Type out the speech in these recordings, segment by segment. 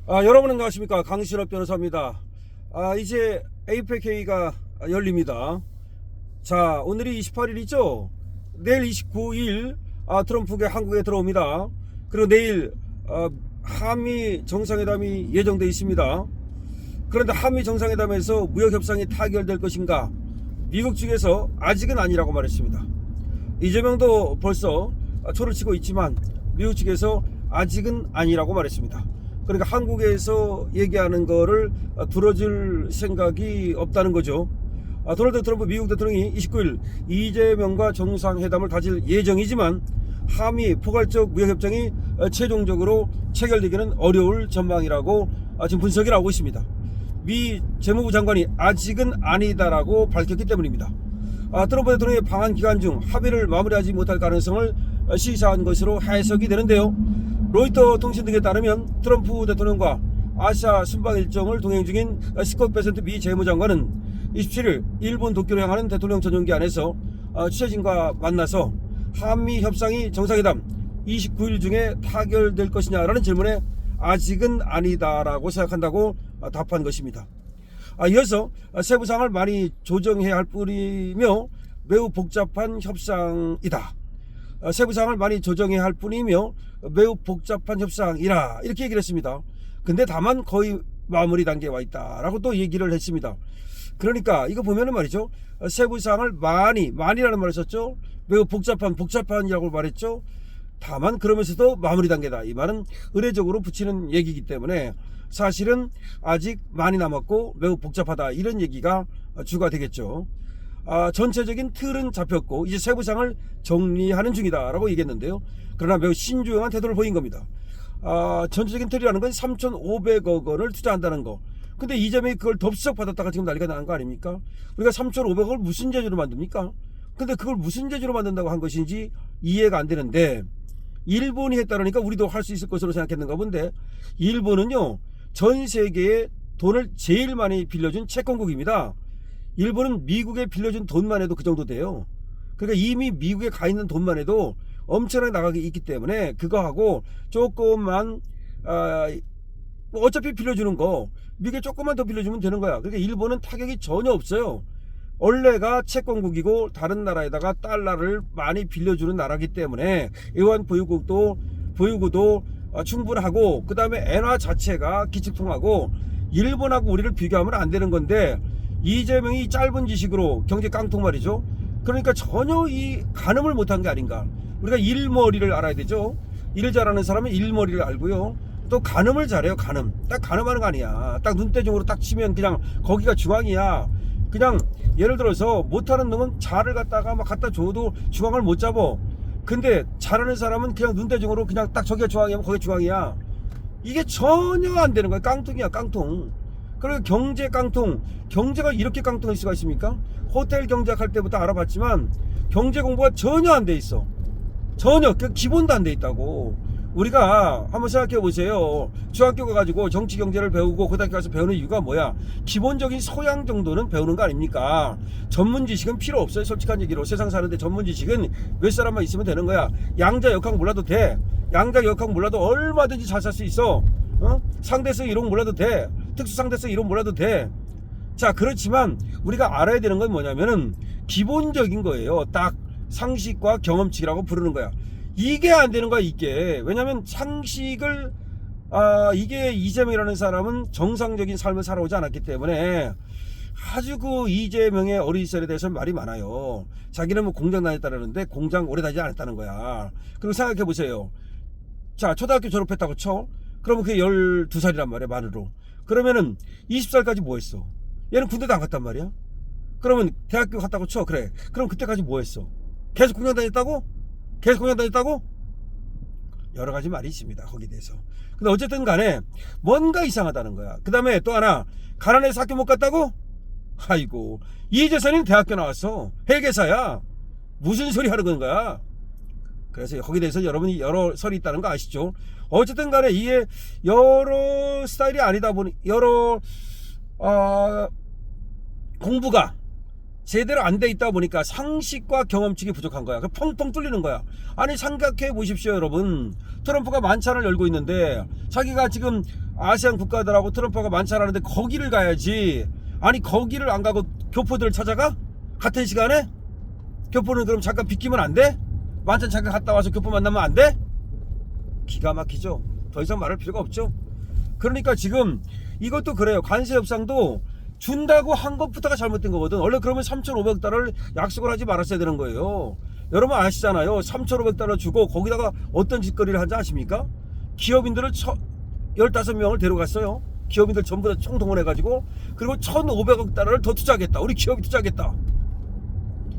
여러분 안녕하십니까, 강신업 변호사입니다. 이제 APEC-K가 열립니다. 자, 오늘이 28일이죠. 내일 29일 트럼프가 한국에 들어옵니다. 그리고 내일 한미 정상회담이 예정되어 있습니다. 그런데 한미 정상회담에서 무역협상이 타결될 것인가? 미국 측에서 아직은 아니라고 말했습니다. 이재명도 벌써 초를 치고 있지만 미국 측에서 아직은 아니라고 말했습니다. 그러니까 한국에서 얘기하는 거를 들어줄 생각이 없다는 거죠. 도널드 트럼프 미국 대통령이 29일 이재명과 정상회담을 가질 예정이지만 한미 포괄적 무역협정이 최종적으로 체결되기는 어려울 전망이라고 지금 분석이 나오고 있습니다. 미 재무부 장관이 아직은 아니다라고 밝혔기 때문입니다. 트럼프 대통령의 방한 기간 중 합의를 마무리하지 못할 가능성을 시사한 것으로 해석이 되는데요. 로이터 통신 등에 따르면 트럼프 대통령과 아시아 순방 일정을 동행 중인 스콧 베센트 미 재무장관은 27일 일본 도쿄로 향하는 대통령 전용기 안에서 취재진과 만나서 한미 협상이 정상회담 29일 중에 타결될 것이냐라는 질문에 아직은 아니다라고 생각한다고 답한 것입니다. 이어서 세부사항을 많이 조정해야 할 뿐이며 매우 복잡한 협상이다. 세부사항을 많이 조정해야 할 뿐이며 매우 복잡한 협상이라 이렇게 얘기를 했습니다. 근데 다만 거의 마무리 단계에 와 있다라고 또 얘기를 했습니다. 그러니까 이거 보면은 말이죠, 세부사항을 많이라는 말을 썼죠. 매우 복잡한이라고 말했죠. 다만 그러면서도 마무리 단계다, 이 말은 의례적으로 붙이는 얘기이기 때문에 사실은 아직 많이 남았고 매우 복잡하다, 이런 얘기가 주가 되겠죠. 전체적인 틀은 잡혔고 이제 세부사항을 정리하는 중이다 라고 얘기했는데요. 그러나 매우 신중한 태도를 보인 겁니다. 전체적인 틀이라는 건 3,500억 원을 투자한다는 거. 근데 이재명이 그걸 덥석 받았다가 지금 난리가 나는 거 아닙니까? 우리가 3,500억을 무슨 재주로 만듭니까? 근데 그걸 무슨 재주로 만든다고 한 것인지 이해가 안 되는데, 일본이 했다니까 우리도 할 수 있을 것으로 생각했는가 본데, 일본은요 전 세계에 돈을 제일 많이 빌려준 채권국입니다. 일본은 미국에 빌려준 돈만 해도 그 정도 돼요. 그러니까 이미 미국에 가 있는 돈만 해도 엄청나게 나가게 있기 때문에 그거하고 조금만 어차피 빌려주는 거 미국에 조금만 더 빌려주면 되는 거야. 그러니까 일본은 타격이 전혀 없어요. 원래가 채권국이고 다른 나라에다가 달러를 많이 빌려주는 나라이기 때문에 외환 보유구도 충분하고, 그 다음에 엔화 자체가 기축통하고 일본하고 우리를 비교하면 안 되는 건데, 이재명이 짧은 지식으로 경제 깡통 말이죠. 그러니까 전혀 이 가늠을 못한 게 아닌가. 우리가 일머리를 알아야 되죠. 일 잘하는 사람은 일머리를 알고요, 또 가늠을 잘해요. 딱 가늠하는 거 아니야. 딱 눈대중으로 딱 치면 그냥 거기가 중앙이야. 그냥 예를 들어서 못하는 놈은 자를 갖다가 막 갖다 줘도 중앙을 못 잡어. 근데 잘하는 사람은 그냥 눈대중으로 그냥 딱 저기가 중앙이면 거기 중앙이야. 이게 전혀 안 되는 거야. 깡통이야, 깡통. 그리고 경제 깡통, 경제가 이렇게 깡통일 수가 있습니까? 호텔 경제학 할 때부터 알아봤지만 경제 공부가 전혀 안 돼 있어. 전혀, 그 기본도 안 돼 있다고. 우리가 한번 생각해 보세요. 중학교 가가지고 정치 경제를 배우고 고등학교 가서 배우는 이유가 뭐야? 기본적인 소양 정도는 배우는 거 아닙니까? 전문 지식은 필요 없어요. 솔직한 얘기로 세상 사는데 전문 지식은 몇 사람만 있으면 되는 거야. 양자 역학 몰라도 돼. 양자 역학 몰라도 얼마든지 잘 살 수 있어. 상대성 이론 몰라도 돼. 특수상대성 이론 몰라도 돼. 자, 그렇지만 우리가 알아야 되는 건 뭐냐면은 기본적인 거예요. 딱 상식과 경험치라고 부르는 거야. 이게 안 되는 거야, 이게. 왜냐면 상식을 이게 이재명이라는 사람은 정상적인 삶을 살아오지 않았기 때문에 아주 그 이재명의 어린 시절에 대해서 말이 많아요. 자기는 뭐 공장 다녔다는데 공장 오래 다니지 않았다는 거야. 그리고 생각해 보세요. 자, 초등학교 졸업했다고 쳐. 그러면 그게 12살이란 말이야, 만으로. 그러면은 20살까지 뭐 했어? 얘는 군대도 안 갔단 말이야. 그러면 대학교 갔다고 쳐. 그래. 그럼 그때까지 뭐 했어? 계속 공장 다녔다고? 여러 가지 말이 있습니다, 거기에 대해서. 근데 어쨌든 간에 뭔가 이상하다는 거야. 그 다음에 또 하나, 가난해서 학교 못 갔다고? 아이고, 이재선이는 대학교 나왔어. 회계사야. 무슨 소리 하는 거야? 그래서 거기에 대해서 여러분이 여러 설이 있다는 거 아시죠? 어쨌든 간에 이게 여러 스타일이 아니다 보니, 공부가 제대로 안 돼 있다 보니까 상식과 경험치가 부족한 거야. 펑펑 뚫리는 거야. 아니, 생각해 보십시오, 여러분. 트럼프가 만찬을 열고 있는데 자기가 지금 아시안 국가들하고 트럼프가 만찬하는데 거기를 가야지. 아니 거기를 안 가고 교포들을 찾아가? 같은 시간에? 교포는 그럼 잠깐 비키면 안 돼? 만찬 잠깐 갔다 와서 교포 만나면 안 돼? 기가 막히죠. 더 이상 말할 필요가 없죠. 그러니까 지금 이것도 그래요. 관세 협상도 준다고 한 것부터가 잘못된 거거든. 원래 그러면 3,500달러를 약속을 하지 말았어야 되는 거예요. 여러분 아시잖아요. 3,500달러 주고 거기다가 어떤 짓거리를 하는지 아십니까? 기업인들을 15명을 데려갔어요. 기업인들 전부 다 총동원해가지고, 그리고 1,500억 달러를 더 투자하겠다. 우리 기업이 투자하겠다.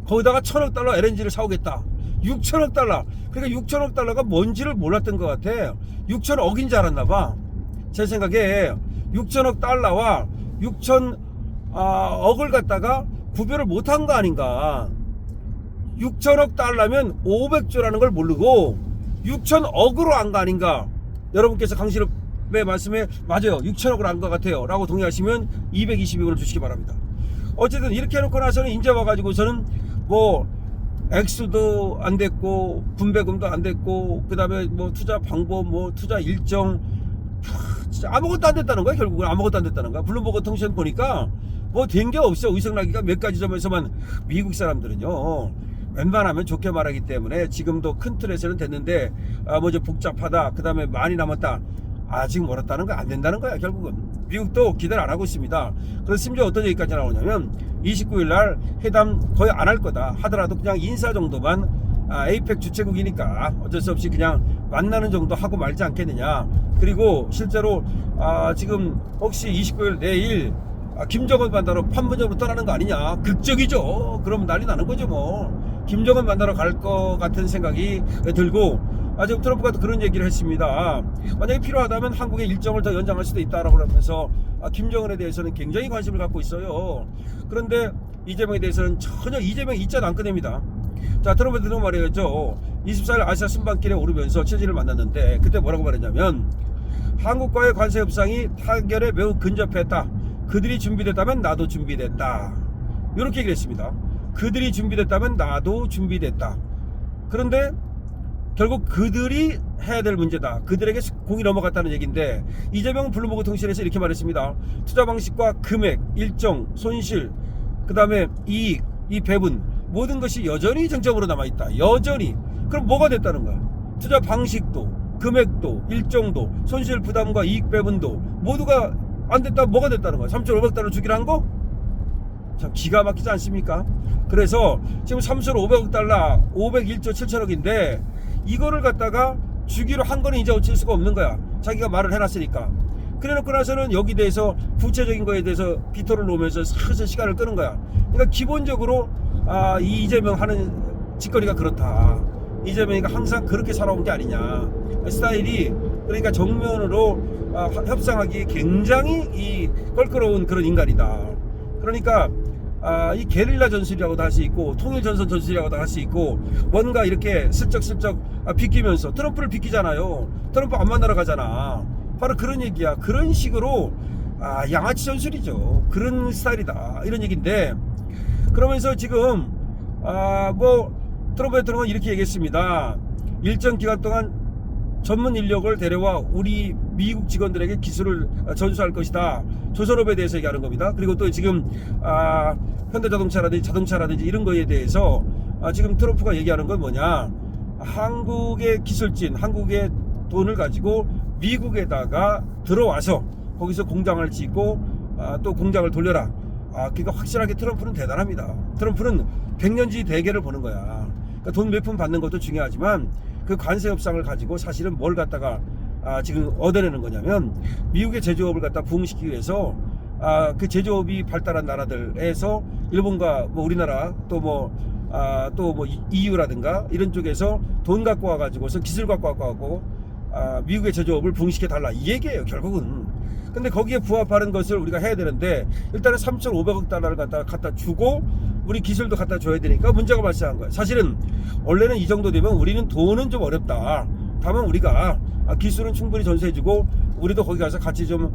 거기다가 1,000억 달러 LNG를 사오겠다. 6,000억 달러. 그러니까 6,000억 달러가 뭔지를 몰랐던 것 같아. 6,000억인 줄 알았나 봐. 제 생각에 6,000억 달러와 6,000억을 갖다가 구별을 못한 거 아닌가. 6,000억 달러면 500조라는 걸 모르고 6,000억으로 한 거 아닌가. 여러분께서 강신업의 말씀에 맞아요, 6,000억을 한 것 같아요 라고 동의하시면 222원을 주시기 바랍니다. 어쨌든 이렇게 해놓고 나서는 이제 와가지고서는 뭐 액수도 안 됐고 분배금도 안 됐고 그 다음에 뭐 투자 방법 뭐 투자 일정 진짜 아무것도 안 됐다는 거야. 결국은 아무것도 안 됐다는 거야. 블룸버그 통신 보니까 뭐 된 게 없어. 의석나기가 몇 가지 점에서만. 미국 사람들은요 웬만하면 좋게 말하기 때문에 지금도 큰 틀에서는 됐는데 뭐 좀 복잡하다, 그 다음에 많이 남았다, 아직 멀었다는 거, 안 된다는 거야. 결국은 미국도 기대를 안 하고 있습니다. 그래서 심지어 어떤 얘기까지 나오냐면 29일 날 회담 거의 안 할 거다 하더라도 그냥 인사 정도만, 에이펙 주최국이니까 어쩔 수 없이 그냥 만나는 정도 하고 말지 않겠느냐. 그리고 실제로 지금 혹시 29일 내일 김정은 만나러 판문점으로 떠나는 거 아니냐. 극적이죠. 그러면 난리 나는 거죠 뭐. 김정은 만나러 갈 것 같은 생각이 들고, 지금 트럼프가 그런 얘기를 했습니다. 만약에 필요하다면 한국의 일정을 더 연장할 수도 있다라고 하면서 김정은에 대해서는 굉장히 관심을 갖고 있어요. 그런데 이재명에 대해서는 전혀 이재명 이자도 안 꺼냅니다. 자, 트럼프는 말이죠. 24일 아시아 순방길에 오르면서 최진을 만났는데 그때 뭐라고 말했냐면, 한국과의 관세 협상이 타결에 매우 근접했다. 그들이 준비됐다면 나도 준비됐다. 이렇게 얘기를 했습니다. 그들이 준비됐다면 나도 준비됐다. 그런데 결국 그들이 해야 될 문제다. 그들에게 공이 넘어갔다는 얘기인데, 이재명 블룸버그 통신에서 이렇게 말했습니다. 투자 방식과 금액, 일정, 손실, 그 다음에 이익, 이 배분, 모든 것이 여전히 정점으로 남아있다. 여전히. 그럼 뭐가 됐다는 거야? 투자 방식도, 금액도, 일정도, 손실 부담과 이익 배분도 모두가 안 됐다. 뭐가 됐다는 거야? 3,500달러 주기로 한 거? 참 기가 막히지 않습니까? 그래서 지금 3,500억 달러, 501조 7천억인데 이거를 갖다가 주기로 한 거는 이제 어쩔 수가 없는 거야. 자기가 말을 해놨으니까. 그래놓고 나서는 여기 대해서 구체적인 거에 대해서 비토를 놓으면서 슬슬 시간을 끄는 거야. 그러니까 기본적으로 이 이재명 하는 짓거리가 그렇다. 이재명이가 항상 그렇게 살아온 게 아니냐. 스타일이, 그러니까 정면으로 협상하기 굉장히 이 껄끄러운 그런 인간이다. 그러니까 이 게릴라 전술이라고도 할 수 있고 통일전선 전술이라고도 할 수 있고, 뭔가 이렇게 슬쩍슬쩍 비끼면서 트럼프를 비끼잖아요. 트럼프 안 만나러 가잖아. 바로 그런 얘기야. 그런 식으로 양아치 전술이죠. 그런 스타일이다, 이런 얘기인데, 그러면서 지금 뭐 트럼프 대통령은 이렇게 얘기했습니다. 일정 기간 동안 전문 인력을 데려와 우리 미국 직원들에게 기술을 전수할 것이다. 조선업에 대해서 얘기하는 겁니다. 그리고 또 지금 현대자동차라든지 이런 거에 대해서 지금 트럼프가 얘기하는 건 뭐냐, 한국의 기술진, 한국의 돈을 가지고 미국에다가 들어와서 거기서 공장을 짓고 또 공장을 돌려라. 그러니까 확실하게 트럼프는 대단합니다. 트럼프는 백년지 대계를 보는 거야. 그러니까 돈 몇 푼 받는 것도 중요하지만 그 관세 협상을 가지고 사실은 뭘 갖다가 지금 얻어내는 거냐면, 미국의 제조업을 갖다 부흥시키기 위해서 그 제조업이 발달한 나라들에서 일본과 뭐 우리나라 또 뭐 EU라든가 이런 쪽에서 돈 갖고 와가지고서 기술 갖고 와가지고 미국의 제조업을 부흥시켜 달라, 이 얘기예요 결국은. 근데 거기에 부합하는 것을 우리가 해야 되는데, 일단은 3,500억 달러를 갖다 주고 우리 기술도 갖다 줘야 되니까 문제가 발생한 거야. 사실은 원래는 이 정도 되면 우리는 돈은 좀 어렵다. 다만 우리가 기술은 충분히 전수해주고 우리도 거기 가서 같이 좀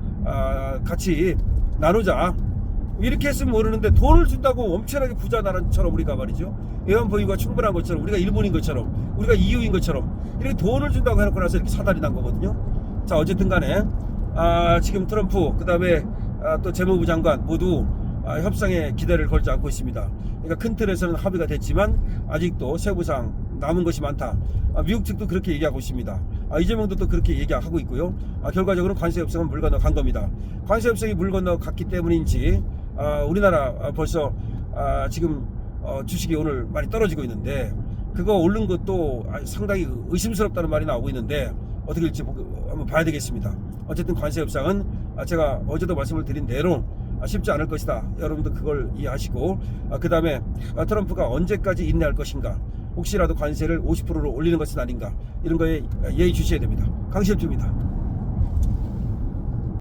같이 나누자, 이렇게 했으면 모르는데, 돈을 준다고 엄청나게 부자 나라처럼 우리가 말이죠, 외환보유가 충분한 것처럼, 우리가 일본인 것처럼, 우리가 EU인 것처럼 이렇게 돈을 준다고 해놓고 나서 이렇게 사달이 난 거거든요. 자, 어쨌든 간에 지금 트럼프 그다음에 또 재무부 장관 모두 협상에 기대를 걸지 않고 있습니다. 그러니까 큰 틀에서는 합의가 됐지만 아직도 세부상 남은 것이 많다. 미국 측도 그렇게 얘기하고 있습니다. 이재명도 또 그렇게 얘기하고 있고요. 결과적으로 관세 협상은 물 건너 간 겁니다. 관세 협상이 물 건너 갔기 때문인지 우리나라 벌써 지금 주식이 오늘 많이 떨어지고 있는데, 그거 오른 것도 상당히 의심스럽다는 말이 나오고 있는데 어떻게 될지 한번 봐야 되겠습니다. 어쨌든 관세 협상은 제가 어제도 말씀을 드린 대로 쉽지 않을 것이다. 여러분도 그걸 이해하시고, 그 다음에 트럼프가 언제까지 인내할 것인가, 혹시라도 관세를 50%로 올리는 것은 아닌가, 이런 거에 예의 주셔야 됩니다. 강시엽주입니다.